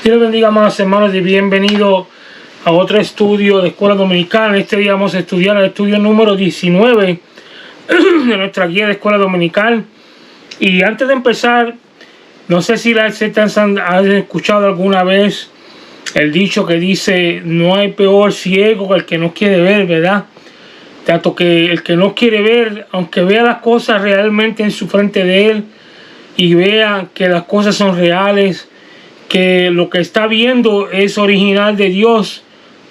Dios les bendiga, más hermanos, y bienvenido a otro estudio de Escuela Dominicana. Este día vamos a estudiar el estudio número 19 de nuestra guía de Escuela Dominical. Y antes de empezar, no sé si han escuchado alguna vez el dicho que dice: no hay peor ciego que el que no quiere ver, ¿verdad? Tanto que el que no quiere ver, aunque vea las cosas realmente en su frente de él y vea que las cosas son reales, que lo que está viendo es original de Dios,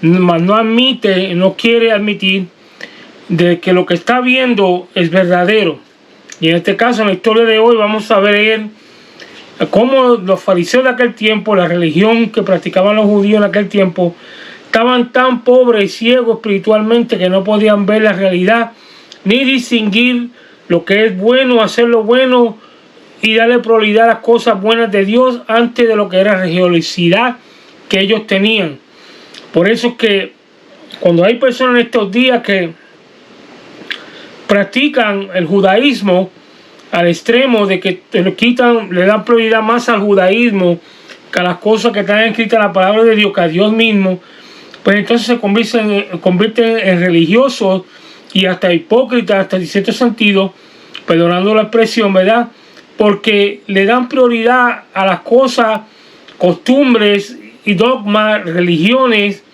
mas no quiere admitir de que lo que está viendo es verdadero. Y en este caso, en la historia de hoy, vamos a ver cómo los fariseos de aquel tiempo, la religión que practicaban los judíos en aquel tiempo, estaban tan pobres y ciegos espiritualmente que no podían ver la realidad ni distinguir lo que es bueno, hacer lo bueno y darle prioridad a las cosas buenas de Dios antes de lo que era religiosidad que ellos tenían. Por eso es que cuando hay personas en estos días que practican el judaísmo al extremo de que le dan prioridad más al judaísmo que a las cosas que están escritas en la palabra de Dios, que a Dios mismo, pues entonces se convierten en religiosos y hasta hipócritas, hasta en cierto sentido, perdonando la expresión, ¿verdad? Porque le dan prioridad a las cosas, costumbres y dogmas, religiones,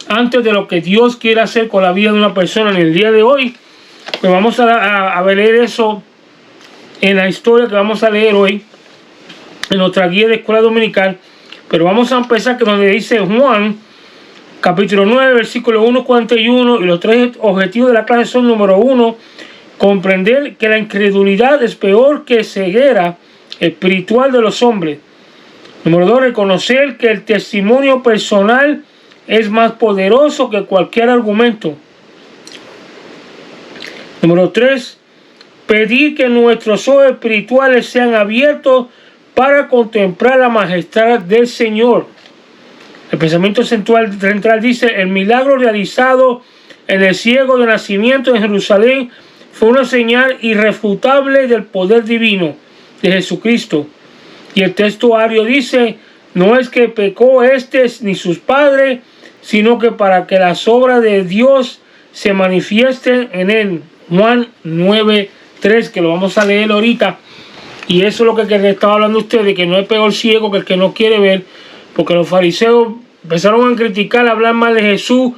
antes de lo que Dios quiere hacer con la vida de una persona. En el día de hoy, pues vamos a leer eso en la historia que vamos a leer hoy en nuestra guía de Escuela Dominical. Pero vamos a empezar que donde dice Juan, capítulo 9, versículo 1:41, y los tres objetivos de la clase son: número 1, comprender que la incredulidad es peor que ceguera espiritual de los hombres. Número 2, reconocer que el testimonio personal es más poderoso que cualquier argumento. Número 3, pedir que nuestros ojos espirituales sean abiertos para contemplar la majestad del Señor. El pensamiento central dice: el milagro realizado en el ciego de nacimiento en Jerusalén fue una señal irrefutable del poder divino de Jesucristo. Y el textuario dice: no es que pecó ni sus padres, sino que para que las obras de Dios se manifiesten en él. Juan 9:3, que lo vamos a leer ahorita. Y eso es lo que le estaba hablando a ustedes, que no es peor ciego que el que no quiere ver, porque los fariseos empezaron a criticar, a hablar mal de Jesús,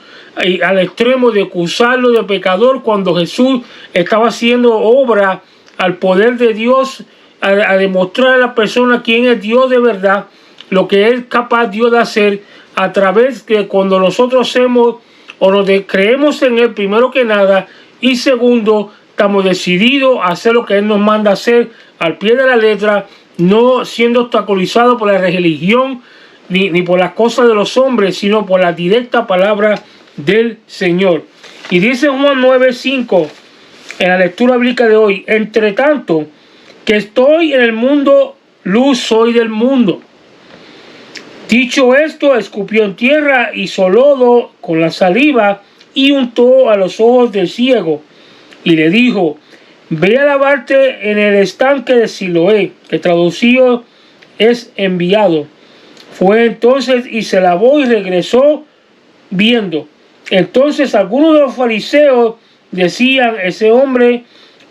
y al extremo de acusarlo de pecador, cuando Jesús estaba haciendo obra al poder de Dios, a demostrar a la persona quién es Dios de verdad, lo que es capaz Dios de hacer, a través de cuando nosotros hacemos o nos creemos en Él, primero que nada, y segundo, estamos decididos a hacer lo que Él nos manda hacer al pie de la letra, no siendo obstaculizados por la religión ni por las cosas de los hombres, sino por la directa palabra del Señor. Y dice Juan 9:5 en la lectura bíblica de hoy: entre tanto que estoy en el mundo, luz soy del mundo. Dicho esto, escupió en tierra, hizo lodo con la saliva y untó a los ojos del ciego y le dijo: ve a lavarte en el estanque de Siloé, que traducido es enviado. Fue entonces y se lavó y regresó viendo. Entonces algunos de los fariseos decían: ese hombre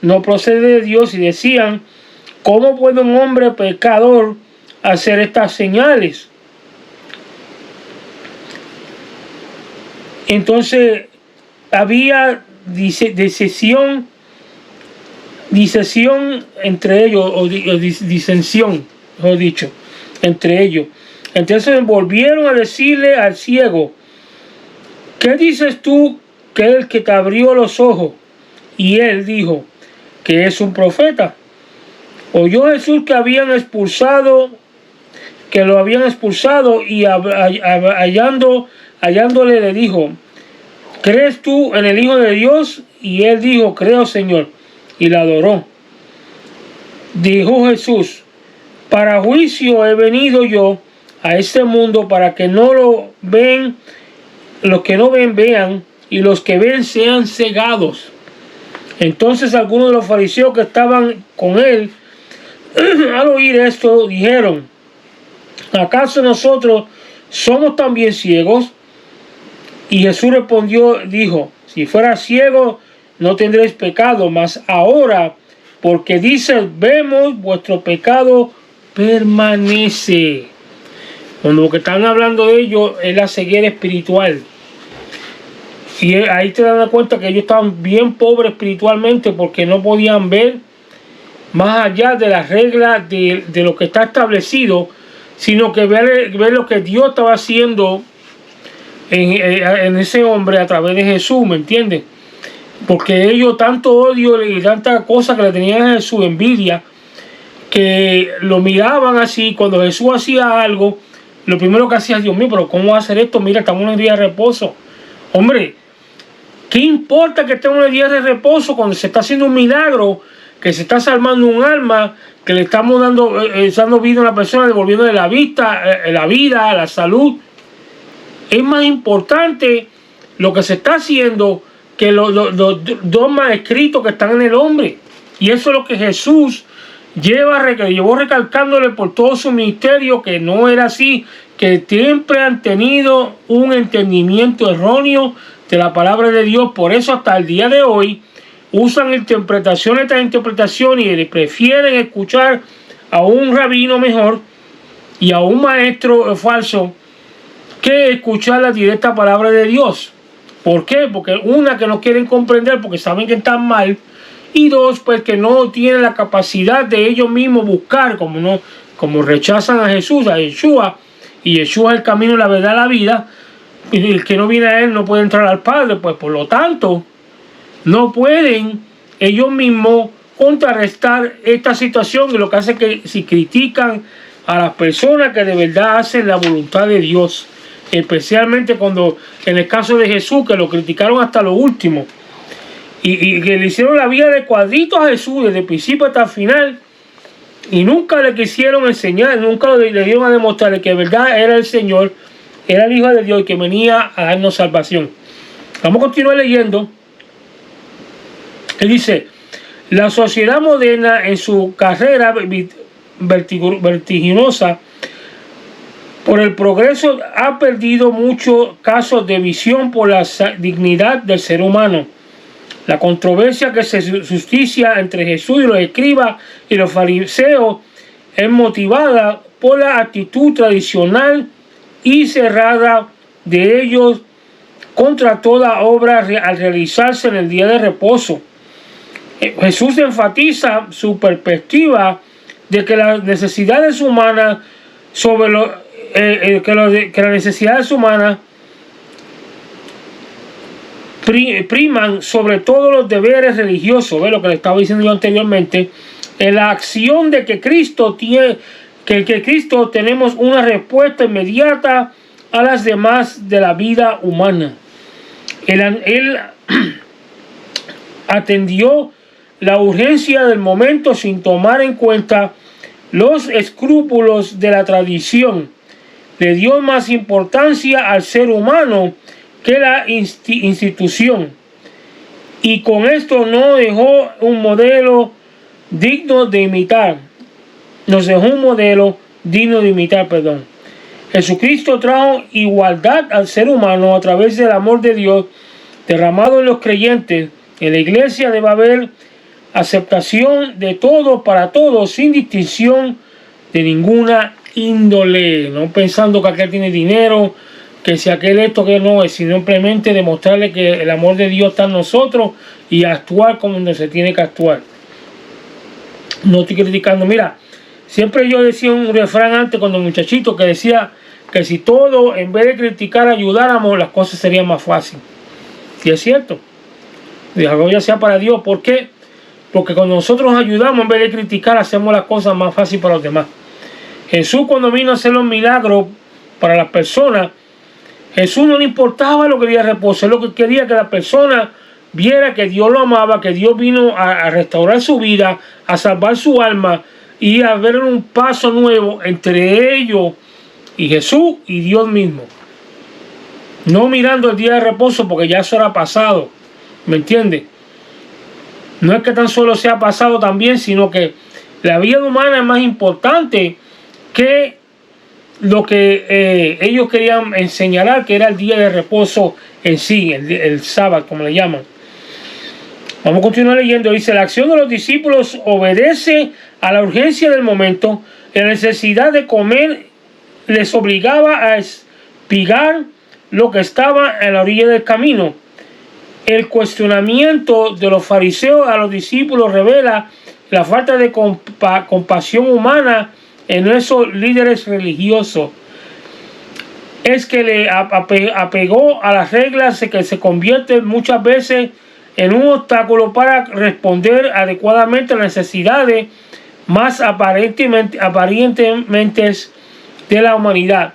no procede de Dios, y decían: ¿cómo puede un hombre pecador hacer estas señales? Entonces había disesión entre ellos, o disensión, mejor dicho, entre ellos. Entonces volvieron a decirle al ciego: ¿qué dices tú que es el que te abrió los ojos? Y él dijo que es un profeta. Oyó Jesús que lo habían expulsado, y hallándole le dijo: ¿crees tú en el Hijo de Dios? Y él dijo: creo, Señor, y la adoró. Dijo Jesús: para juicio he venido yo a este mundo, para que los que no ven vean, y los que ven sean cegados. Entonces algunos de los fariseos que estaban con él, al oír esto, dijeron: ¿acaso nosotros ¿somos también ciegos? Y Jesús respondió, dijo, si fuera ciego, no tendréis pecado, mas ahora, porque dices, vemos, vuestro pecado permanece. Cuando lo que están hablando de ellos es la ceguera espiritual. Y ahí te das cuenta que ellos estaban bien pobres espiritualmente porque no podían ver más allá de las reglas de lo que está establecido, sino que ver lo que Dios estaba haciendo en ese hombre a través de Jesús, ¿me entiendes? Porque ellos tanto odio y tanta cosa que le tenían a Jesús, envidia, que lo miraban así. Cuando Jesús hacía algo, lo primero que hacía es, Dios mío, pero ¿cómo va a hacer esto? Mira, estamos en un día de reposo. Hombre, ¿qué importa que estemos en el día de reposo cuando se está haciendo un milagro, que se está salvando un alma, que le estamos dando vida a una persona, devolviéndole la vista, la vida, la salud? Es más importante lo que se está haciendo que los dogmas escritos que están en el hombre. Y eso es lo que Jesús llevó recalcándole por todo su ministerio, que no era así, que siempre han tenido un entendimiento erróneo de la palabra de Dios. Por eso hasta el día de hoy usan interpretaciones y prefieren escuchar a un rabino mejor y a un maestro falso que escuchar la directa palabra de Dios. ¿Por qué? Porque una, que no quieren comprender porque saben que están mal, y dos, pues que no tienen la capacidad de ellos mismos buscar, como rechazan a Jesús, a Yeshua, y Yeshua es el camino, la verdad, la vida, y el que no viene a él no puede entrar al Padre. Pues por lo tanto no pueden ellos mismos contrarrestar esta situación, y lo que hace es que si critican a las personas que de verdad hacen la voluntad de Dios, especialmente cuando en el caso de Jesús, que lo criticaron hasta lo último, y que le hicieron la vida de cuadritos a Jesús desde el principio hasta el final, y nunca le quisieron enseñar, nunca le dieron a demostrarle que de verdad era el Señor, era el Hijo de Dios y que venía a darnos salvación. Vamos a continuar leyendo. Él dice: la sociedad moderna, en su carrera vertiginosa por el progreso, ha perdido muchos casos de visión por la dignidad del ser humano. La controversia que se suscita entre Jesús y los escribas y los fariseos es motivada por la actitud tradicional y cerrada de ellos contra toda obra al realizarse en el día de reposo. Jesús enfatiza su perspectiva de que las necesidades humanas priman sobre todos los deberes religiosos. ¿Ve lo que le estaba diciendo yo anteriormente? En la acción de que Cristo tenemos una respuesta inmediata a las demás de la vida humana. Él atendió la urgencia del momento sin tomar en cuenta los escrúpulos de la tradición. Le dio más importancia al ser humano que la institución, y con esto no dejó un modelo digno de imitar. Nos dejó un modelo digno de imitar, perdón. Jesucristo trajo igualdad al ser humano a través del amor de Dios derramado en los creyentes. En la iglesia debe haber aceptación de todo para todos, sin distinción de ninguna índole, no pensando que aquel tiene dinero, que si aquel esto, que no es, sino simplemente demostrarle que el amor de Dios está en nosotros y actuar como se tiene que actuar. No estoy criticando. Mira, siempre yo decía un refrán antes cuando muchachito que decía que si todo, en vez de criticar, ayudáramos, las cosas serían más fáciles. Y es cierto. La gloria sea para Dios. ¿Por qué? Porque cuando nosotros ayudamos, en vez de criticar, hacemos las cosas más fáciles para los demás. Jesús, cuando vino a hacer los milagros para las personas, Jesús no le importaba lo que quería reposo. Él lo que quería que la persona viera que Dios lo amaba, que Dios vino a restaurar su vida, a salvar su alma y a ver un paso nuevo entre ellos y Jesús y Dios mismo. No mirando el día de reposo porque ya eso era pasado. ¿Me entiendes? No es que tan solo sea pasado también, sino que la vida humana es más importante que lo que ellos querían señalar, que era el día de reposo en sí, el sábado, como le llaman. Vamos a continuar leyendo. Dice: la acción de los discípulos obedece a la urgencia del momento. La necesidad de comer les obligaba a espigar lo que estaba en la orilla del camino. El cuestionamiento de los fariseos a los discípulos revela la falta de compasión humana en esos líderes religiosos. Es que le apegó a las reglas que se convierte muchas veces en un obstáculo para responder adecuadamente a las necesidades más aparentemente de la humanidad.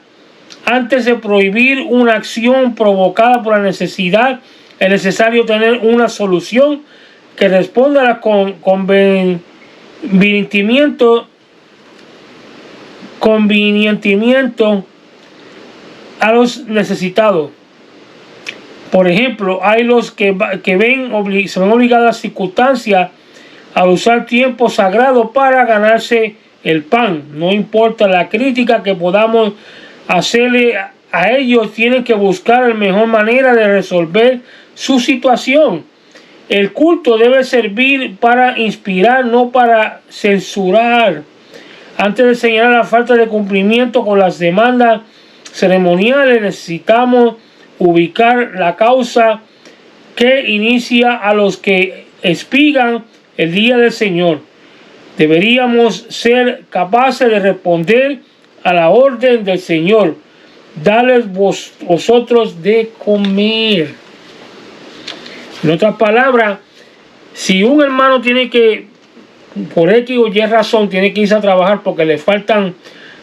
Antes de prohibir una acción provocada por la necesidad, es necesario tener una solución que responda a la convenientimiento a los necesitados. Por ejemplo, hay los que se ven obligados a las circunstancias a usar tiempo sagrado para ganarse el pan. No importa la crítica que podamos hacerle a ellos, tienen que buscar la mejor manera de resolver su situación. El culto debe servir para inspirar, no para censurar. Antes de señalar la falta de cumplimiento con las demandas ceremoniales, necesitamos ubicar la causa que inicia a los que espigan el día del Señor. Deberíamos ser capaces de responder a la orden del Señor: dales vosotros de comer. En otras palabras, si un hermano tiene que, por X o Y razón, tiene que irse a trabajar porque le faltan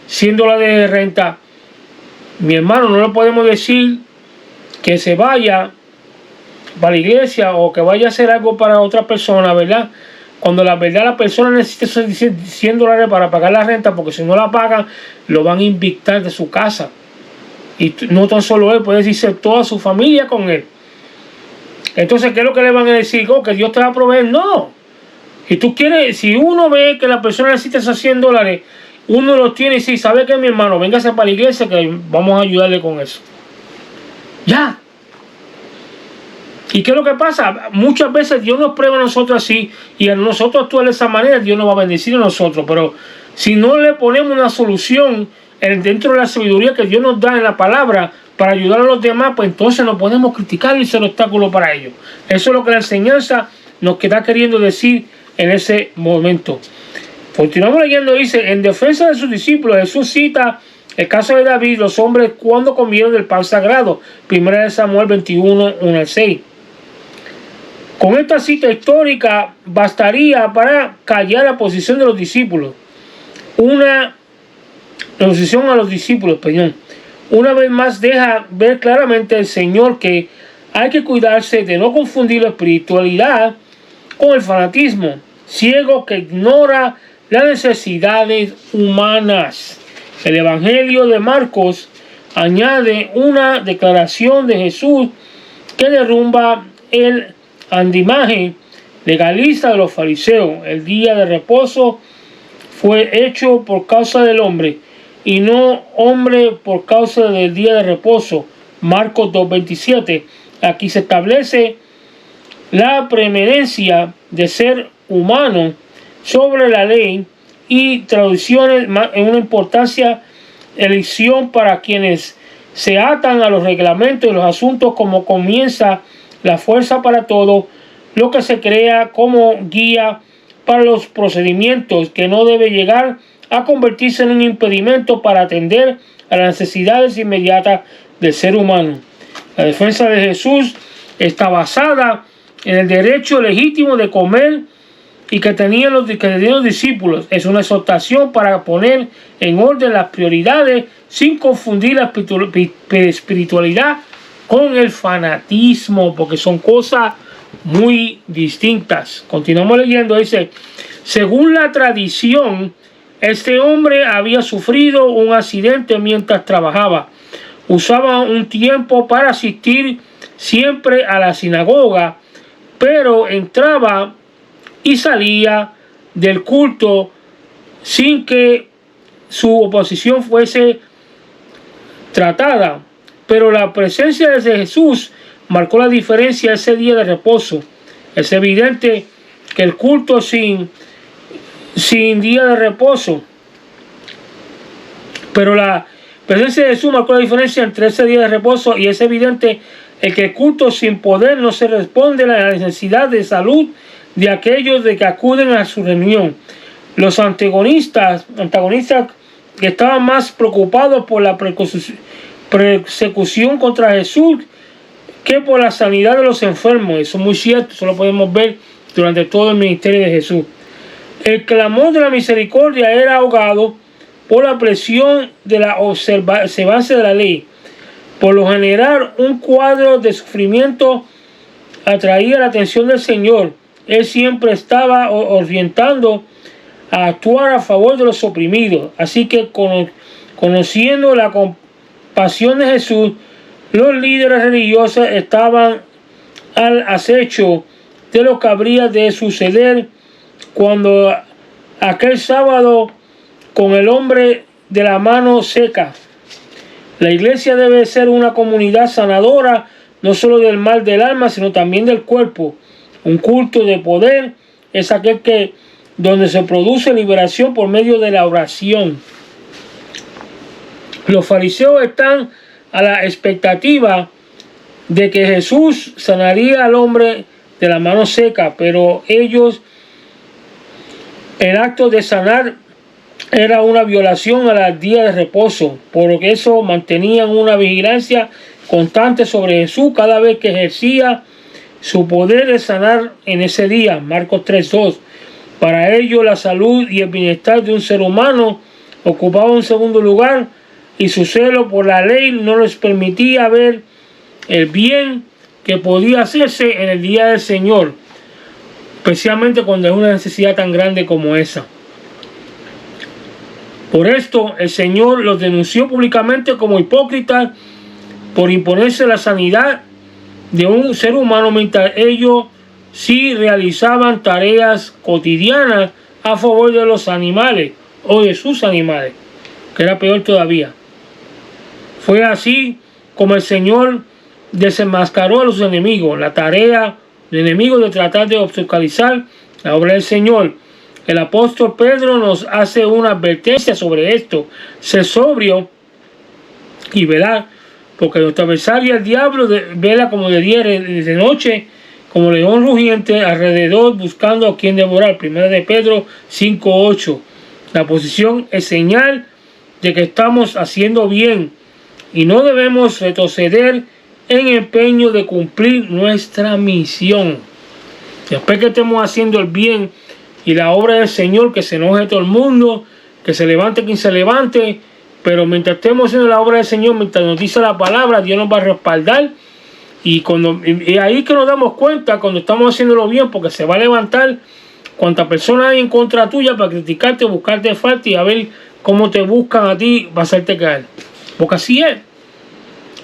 $100 de renta, mi hermano, no le podemos decir que se vaya para la iglesia o que vaya a hacer algo para otra persona, ¿verdad? Cuando la verdad la persona necesita esos $100 para pagar la renta, porque si no la pagan, lo van a invitar de su casa. Y no tan solo él, puede decirse toda su familia con él. Entonces, ¿qué es lo que le van a decir? Oh, que Dios te va a proveer. No. Si tú quieres, si uno ve que la persona necesita esos $100, uno los tiene y dice: ¿sabe qué, mi hermano? Véngase para la iglesia que vamos a ayudarle con eso. Ya. ¿Y qué es lo que pasa? Muchas veces Dios nos prueba a nosotros así, y a nosotros actuar de esa manera, Dios nos va a bendecir a nosotros. Pero si no le ponemos una solución dentro de la sabiduría que Dios nos da en la palabra para ayudar a los demás, pues entonces no podemos criticar y ser obstáculo para ellos. Eso es lo que la enseñanza nos está queriendo decir en ese momento. Continuamos leyendo. Dice: en defensa de sus discípulos, Jesús cita el caso de David, los hombres cuando comieron del pan sagrado. 1 Samuel 21, 1-6. Con esta cita histórica bastaría para callar la posición de los discípulos. Una posición a los discípulos, perdón. Una vez más deja ver claramente el Señor que hay que cuidarse de no confundir la espiritualidad con el fanatismo ciego que ignora las necesidades humanas. El Evangelio de Marcos añade una declaración de Jesús que derrumba el andimaje legalista de los fariseos. El día de reposo fue hecho por causa del hombre y no hombre por causa del día de reposo. Marcos 2:27. Aquí se establece la preeminencia de ser humano sobre la ley y tradiciones en una importancia elección para quienes se atan a los reglamentos y los asuntos, como comienza la fuerza para todo lo que se crea como guía para los procedimientos, que no debe llegar a convertirse en un impedimento para atender a las necesidades inmediatas del ser humano. La defensa de Jesús está basada en el derecho legítimo de comer y que tenían los discípulos. Es una exhortación para poner en orden las prioridades sin confundir la espiritualidad con el fanatismo, porque son cosas muy distintas. Continuamos leyendo. Dice: según la tradición, este hombre había sufrido un accidente mientras trabajaba. Usaba un tiempo para asistir siempre a la sinagoga, pero entraba y salía del culto sin que su oposición fuese tratada, pero la presencia de Jesús marcó la diferencia ese día de reposo. Es evidente que el culto sin día de reposo, pero la presencia de Jesús marcó la diferencia entre ese día de reposo, y es evidente que el culto sin poder no se responde a la necesidad de salud de aquellos de que acuden a su reunión. Los antagonistas que estaban más preocupados por la persecución contra Jesús que por la sanidad de los enfermos. Eso es muy cierto, eso lo podemos ver durante todo el ministerio de Jesús. El clamor de la misericordia era ahogado por la presión de la observancia de la ley. Por lo general, un cuadro de sufrimiento atraía la atención del Señor. Él siempre estaba orientando a actuar a favor de los oprimidos. Así que, conociendo la compasión de Jesús, los líderes religiosos estaban al acecho de lo que habría de suceder cuando aquel sábado con el hombre de la mano seca. La iglesia debe ser una comunidad sanadora, no solo del mal del alma, sino también del cuerpo. Un culto de poder es aquel donde se produce liberación por medio de la oración. Los fariseos están a la expectativa de que Jesús sanaría al hombre de la mano seca, pero ellos, el acto de sanar era una violación a los días de reposo, por lo que eso mantenían una vigilancia constante sobre Jesús cada vez que ejercía su poder de sanar en ese día. Marcos 3:2. Para ellos la salud y el bienestar de un ser humano ocupaba un segundo lugar, y su celo por la ley no les permitía ver el bien que podía hacerse en el día del Señor, especialmente cuando es una necesidad tan grande como esa. Por esto el Señor los denunció públicamente como hipócritas por imponerse la sanidad de un ser humano mientras ellos sí realizaban tareas cotidianas a favor de los animales o de sus animales, que era peor todavía. Fue así como el Señor desenmascaró a los enemigos. La tarea del enemigo de tratar de obstaculizar la obra del Señor. El apóstol Pedro nos hace una advertencia sobre esto: ser sobrio y velar, porque nuestro adversario el diablo vela como de día y de noche, como león rugiente alrededor buscando a quien devorar. 1 de Pedro 5:8. La posición es señal de que estamos haciendo bien y no debemos retroceder en empeño de cumplir nuestra misión. Después que estemos haciendo el bien y la obra del Señor, que se enoje todo el mundo, que se levante quien se levante, pero mientras estemos haciendo la obra del Señor, mientras nos dice la palabra, Dios nos va a respaldar. Y ahí que nos damos cuenta cuando estamos haciéndolo bien, porque se va a levantar cuanta persona hay en contra tuya para criticarte, buscarte falta y a ver cómo te buscan a ti para hacerte caer. Porque así es.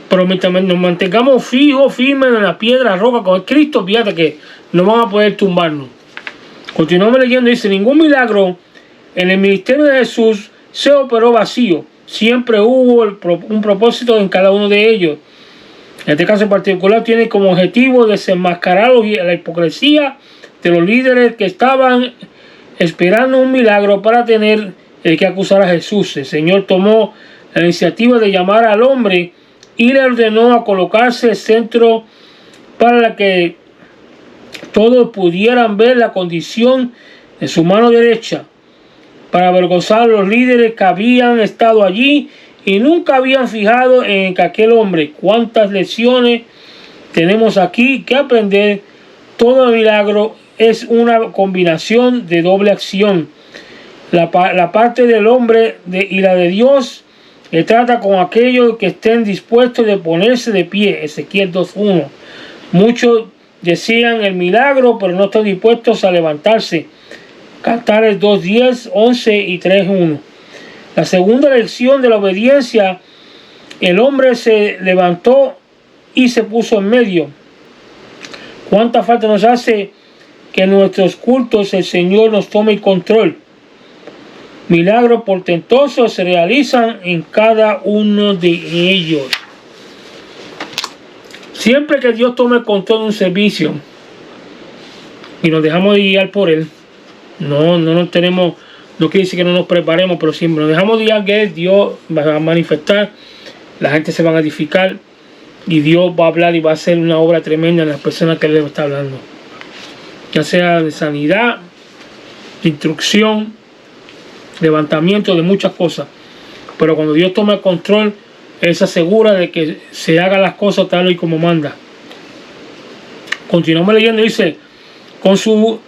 Pero mientras nos mantengamos firmes en la piedra roca con el Cristo, fíjate que no van a poder tumbarnos. Continuamos leyendo, dice: ningún milagro en el ministerio de Jesús se operó vacío. Siempre hubo un propósito en cada uno de ellos. En este caso en particular tiene como objetivo desenmascarar la hipocresía de los líderes que estaban esperando un milagro para tener que acusar a Jesús. El Señor tomó la iniciativa de llamar al hombre y le ordenó a colocarse el centro para que todos pudieran ver la condición de su mano derecha, para avergonzar a los líderes que habían estado allí y nunca habían fijado en aquel hombre. Cuántas lecciones tenemos aquí que aprender. Todo milagro es una combinación de doble acción. La parte del hombre y la de Dios le trata con aquellos que estén dispuestos de ponerse de pie. Ezequiel 2:1. Muchos desean el milagro, pero no están dispuestos a levantarse. Cantares 2:10, 11 y 3:1. La segunda lección de la obediencia: el hombre se levantó y se puso en medio. Cuánta falta nos hace que en nuestros cultos el Señor nos tome el control. Milagros portentosos se realizan en cada uno de ellos. Siempre que Dios tome control de un servicio y nos dejamos de guiar por Él, no quiere decir que no nos preparemos, pero siempre nos dejamos de guiar, que Dios va a manifestar, la gente se va a edificar y Dios va a hablar y va a hacer una obra tremenda en las personas que Él les está hablando, ya sea de sanidad, de instrucción, levantamiento, de muchas cosas. Pero cuando Dios toma el control, Él se asegura de que se hagan las cosas tal y como manda. Continuamos leyendo, dice: con su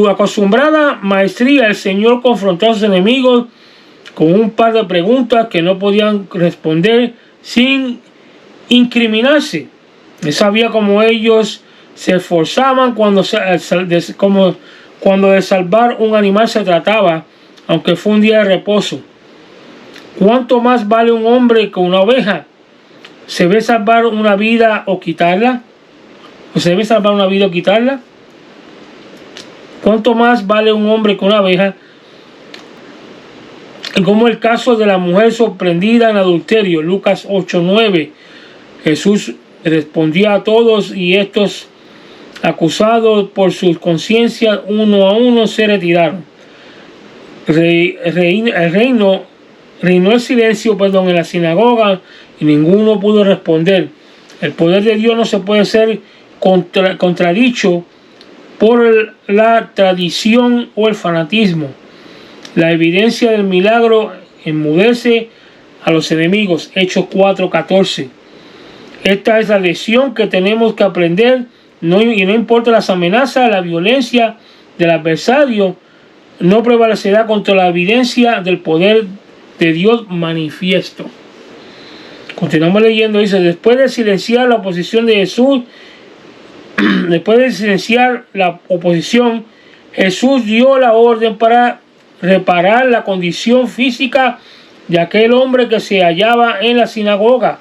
acostumbrada maestría, el Señor confrontó a sus enemigos con un par de preguntas que no podían responder sin incriminarse. Él sabía cómo ellos se esforzaban cuando de salvar un animal se trataba, aunque fue un día de reposo. ¿Cuánto más vale un hombre que una oveja? ¿Se ve salvar una vida o quitarla? ¿O se debe salvar una vida o quitarla? ¿Cuánto más vale un hombre que una oveja? Como el caso de la mujer sorprendida en adulterio, Lucas 8:9. Jesús respondió a todos, y estos, acusados por sus conciencias, uno a uno se retiraron. Reinó el silencio en la sinagoga, y ninguno pudo responder. El poder de Dios no se puede ser contradicho por la tradición o el fanatismo. La evidencia del milagro enmudece a los enemigos. Hechos 4:14. Esta es la lección que tenemos que aprender, y no importa las amenazas, la violencia del adversario, no prevalecerá contra la evidencia del poder de Dios manifiesto. Continuamos leyendo, dice: después de silenciar la oposición de Jesús, Jesús dio la orden para reparar la condición física de aquel hombre que se hallaba en la sinagoga.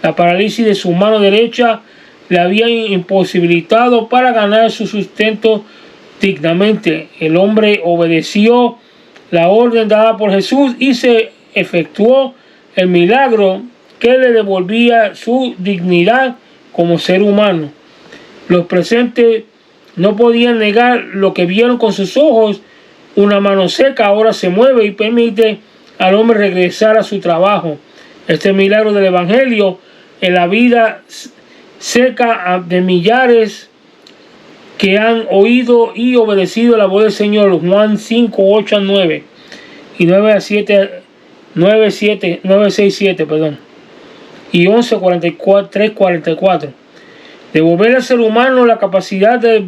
La parálisis de su mano derecha le había imposibilitado para ganar su sustento dignamente. El hombre obedeció la orden dada por Jesús y se efectuó el milagro que le devolvía su dignidad como ser humano. Los presentes no podían negar lo que vieron con sus ojos. Una mano seca ahora se mueve y permite al hombre regresar a su trabajo. Este milagro del Evangelio en la vida seca de millares que han oído y obedecido la voz del Señor. Juan 5:8-9 y 9:6-7, y 11:43-44. Devolver al ser humano la capacidad de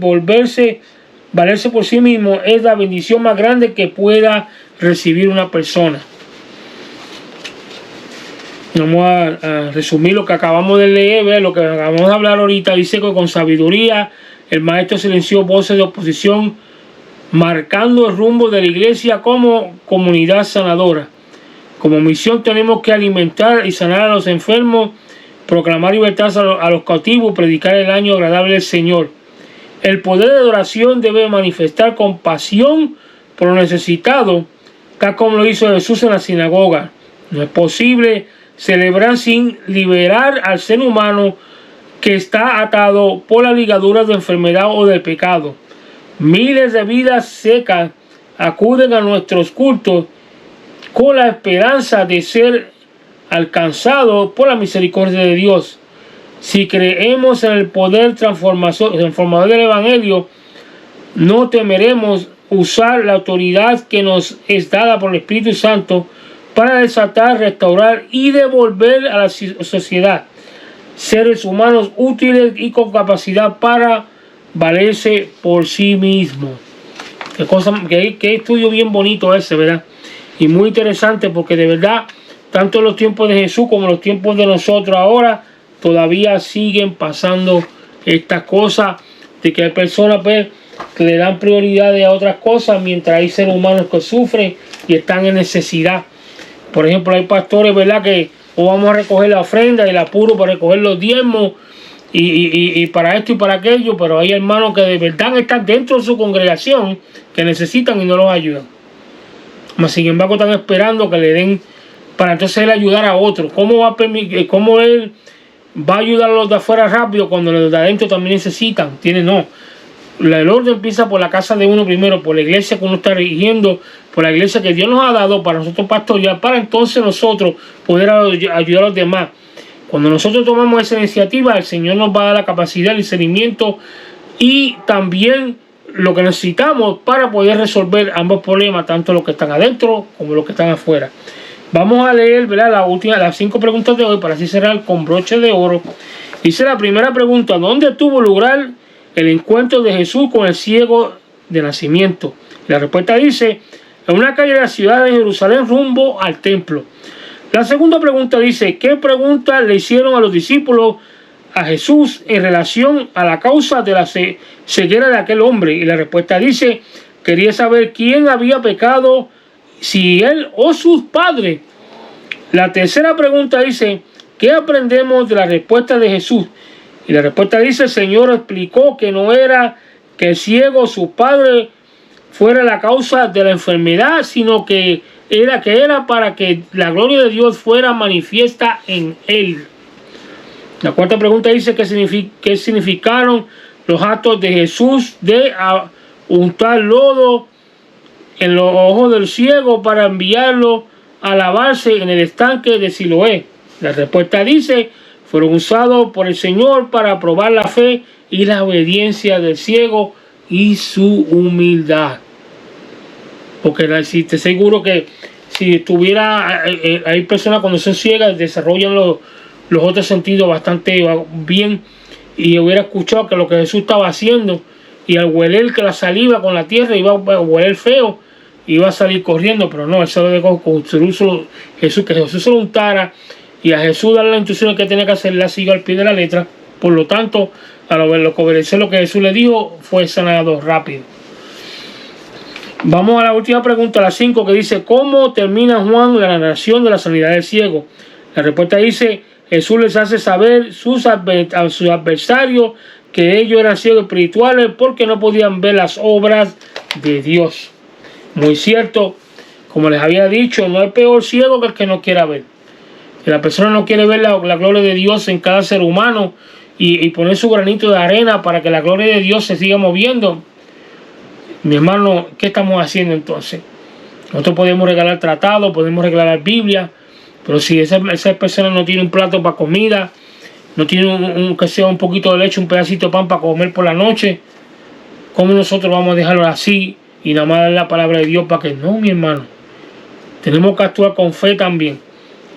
valerse por sí mismo es la bendición más grande que pueda recibir una persona. Vamos a resumir lo que acabamos de leer, lo que acabamos de hablar ahorita. Dice que con sabiduría el maestro silenció voces de oposición, marcando el rumbo de la iglesia como comunidad sanadora. Como misión tenemos que alimentar y sanar a los enfermos, proclamar libertad a los cautivos, predicar el año agradable del Señor. El poder de adoración debe manifestar compasión por los necesitados, tal como lo hizo Jesús en la sinagoga. No es posible celebrar sin liberar al ser humano que está atado por las ligaduras de enfermedad o del pecado. Miles de vidas secas acuden a nuestros cultos con la esperanza de ser alcanzados por la misericordia de Dios. Si creemos en el poder transformador del Evangelio, no temeremos usar la autoridad que nos es dada por el Espíritu Santo para desatar, restaurar y devolver a la sociedad seres humanos útiles y con capacidad para valerse por sí mismos. Qué estudio bien bonito ese, ¿verdad? Y muy interesante, porque de verdad, tanto en los tiempos de Jesús como en los tiempos de nosotros ahora, todavía siguen pasando estas cosas, de que hay personas que le dan prioridades a otras cosas, mientras hay seres humanos que sufren y están en necesidad. Por ejemplo, hay pastores, ¿verdad?, que vamos a recoger la ofrenda y el apuro para recoger los diezmos y para esto y para aquello, pero hay hermanos que de verdad están dentro de su congregación, que necesitan y no los ayudan. mas sin embargo están esperando que le den para entonces él ayudar a otros. ¿Cómo él va a ayudar a los de afuera rápido cuando los de adentro también necesitan? No. El orden empieza por la casa de uno primero, por la iglesia que uno está dirigiendo, por la iglesia que Dios nos ha dado para nosotros pastorear, para entonces nosotros poder ayudar a los demás. Cuando nosotros tomamos esa iniciativa, el Señor nos va a dar la capacidad, el discernimiento y también lo que necesitamos para poder resolver ambos problemas, tanto los que están adentro como los que están afuera. Vamos a leer, ¿verdad?, las 5 preguntas de hoy para así cerrar con broche de oro. Dice la primera pregunta: ¿dónde tuvo lugar el encuentro de Jesús con el ciego de nacimiento? La respuesta dice: en una calle de la ciudad de Jerusalén rumbo al templo. La segunda pregunta dice: ¿qué pregunta le hicieron a los discípulos a Jesús en relación a la causa de la ceguera de aquel hombre? Y la respuesta dice: quería saber quién había pecado, si él o sus padres. La tercera pregunta dice: ¿qué aprendemos de la respuesta de Jesús? Y la respuesta dice: el Señor explicó que no era que el ciego, su padre, fuera la causa de la enfermedad, sino que era para que la gloria de Dios fuera manifiesta en él. La cuarta pregunta dice: ¿qué significaron los actos de Jesús de untar lodo en los ojos del ciego para enviarlo a lavarse en el estanque de Siloé? La respuesta dice: fueron usados por el Señor para probar la fe y la obediencia del ciego y su humildad. Porque si te seguro que si estuviera, hay personas cuando son ciegas desarrollan los otros sentidos bastante bien, y hubiera escuchado que lo que Jesús estaba haciendo, y al hueler que la saliva con la tierra iba a hueler feo, iba a salir corriendo, pero no, él se lo dejó con Jesús, que Jesús se lo untara, y a Jesús darle la instrucción que tenía que hacer, la siguió al pie de la letra. Por lo tanto, al obedecer lo que Jesús le dijo, fue sanado rápido. Vamos a la última pregunta, la 5, que dice: ¿cómo termina Juan la narración de la sanidad del ciego? La respuesta dice: Jesús les hace saber a sus adversarios que ellos eran ciegos espirituales porque no podían ver las obras de Dios. Muy cierto, como les había dicho, no hay peor ciego que el que no quiera ver. Si la persona no quiere ver la gloria de Dios en cada ser humano y poner su granito de arena para que la gloria de Dios se siga moviendo, mi hermano, ¿qué estamos haciendo entonces? Nosotros podemos regalar tratados, podemos regalar Biblia, pero si esa persona no tiene un plato para comida, no tiene que sea un poquito de leche, un pedacito de pan para comer por la noche, ¿cómo nosotros vamos a dejarlo así y nada más dar la palabra de Dios para que no, mi hermano? Tenemos que actuar con fe también.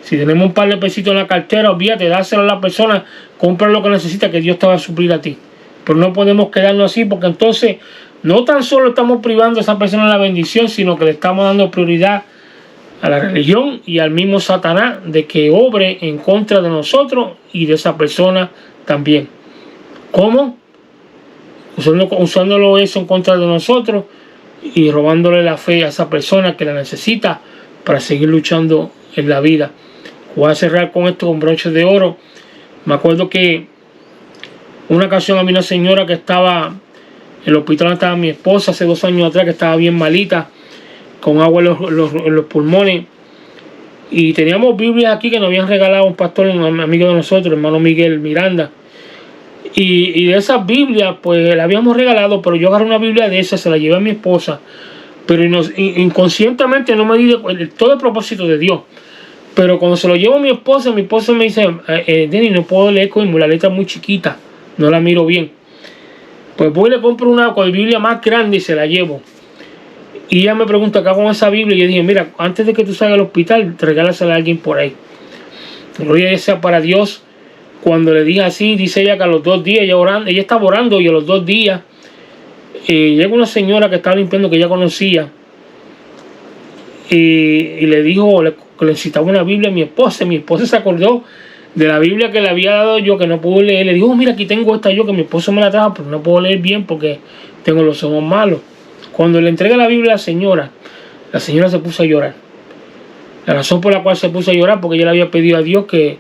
Si tenemos un par de pesitos en la cartera, olvídate, dáselo a la persona, compra lo que necesita, que Dios te va a suplir a ti. Pero no podemos quedarnos así, porque entonces no tan solo estamos privando a esa persona de la bendición, sino que le estamos dando prioridad a la religión y al mismo Satanás de que obre en contra de nosotros y de esa persona también. ¿Cómo? Usándolo eso en contra de nosotros y robándole la fe a esa persona que la necesita para seguir luchando en la vida. Voy a cerrar con esto con broches de oro. Me acuerdo que una ocasión había una señora que estaba en el hospital donde estaba mi esposa hace 2 años atrás, que estaba bien malita, con agua en los pulmones, y teníamos Biblias aquí que nos habían regalado un pastor, un amigo de nosotros, hermano Miguel Miranda, y de esas Biblias pues la habíamos regalado, pero yo agarré una Biblia de esas, se la llevé a mi esposa, pero inconscientemente no me di todo el propósito de Dios. Pero cuando se lo llevo a mi esposa me dice: Denny, no puedo leer con la letra muy chiquita, no la miro bien. Pues voy y le compro una Biblia más grande y se la llevo. Y ella me pregunta: ¿qué hago con esa Biblia? Y yo dije: mira, antes de que tú salgas al hospital, regálasela a alguien por ahí. Gloria sea para Dios. Cuando le dije así, dice ella que a los 2 días, ella estaba orando, y a los 2 días llega una señora que estaba limpiando, que ella conocía, y le dijo que le necesitaba una Biblia a mi esposa. Mi esposa se acordó de la Biblia que le había dado yo, que no pudo leer. Le dijo: mira, aquí tengo esta yo, que mi esposo me la trajo, pero no puedo leer bien porque tengo los ojos malos. Cuando le entregué la Biblia a la señora se puso a llorar. La razón por la cual se puso a llorar, porque ella le había pedido a Dios que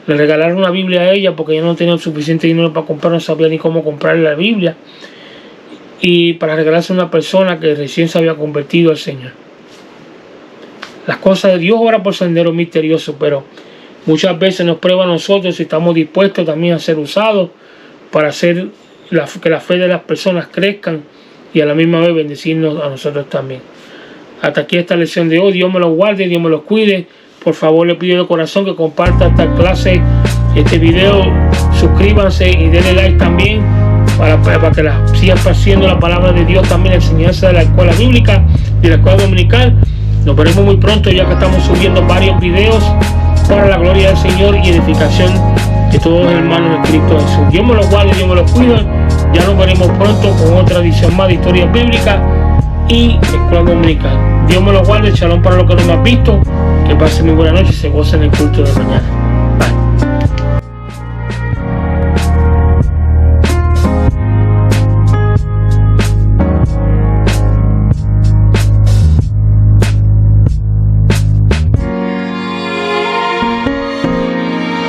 le regalara una Biblia a ella, porque ella no tenía suficiente dinero para comprar, no sabía ni cómo comprarle la Biblia, y para regalarse a una persona que recién se había convertido al Señor. Las cosas de Dios obran por senderos misteriosos, pero muchas veces nos prueba a nosotros si estamos dispuestos también a ser usados para hacer que la fe de las personas crezcan y a la misma vez bendecirnos a nosotros también. Hasta aquí esta lección de hoy. Dios me los guarde, Dios me los cuide. Por favor, le pido de corazón que comparta esta clase, este video. Suscríbanse y denle like también para que siga esparciendo la palabra de Dios, también la enseñanza de la escuela bíblica y la escuela dominical. Nos veremos muy pronto, ya que estamos subiendo varios videos para la gloria del Señor y edificación de todos los hermanos en Cristo Jesús. Dios me los guarde, Dios me los cuida. Ya nos veremos pronto con otra edición más de historia bíblica y escuela dominical. Dios me los guarde. Shalom para los que no me han visto. Que pasen muy buena noche y se gocen en el culto de mañana.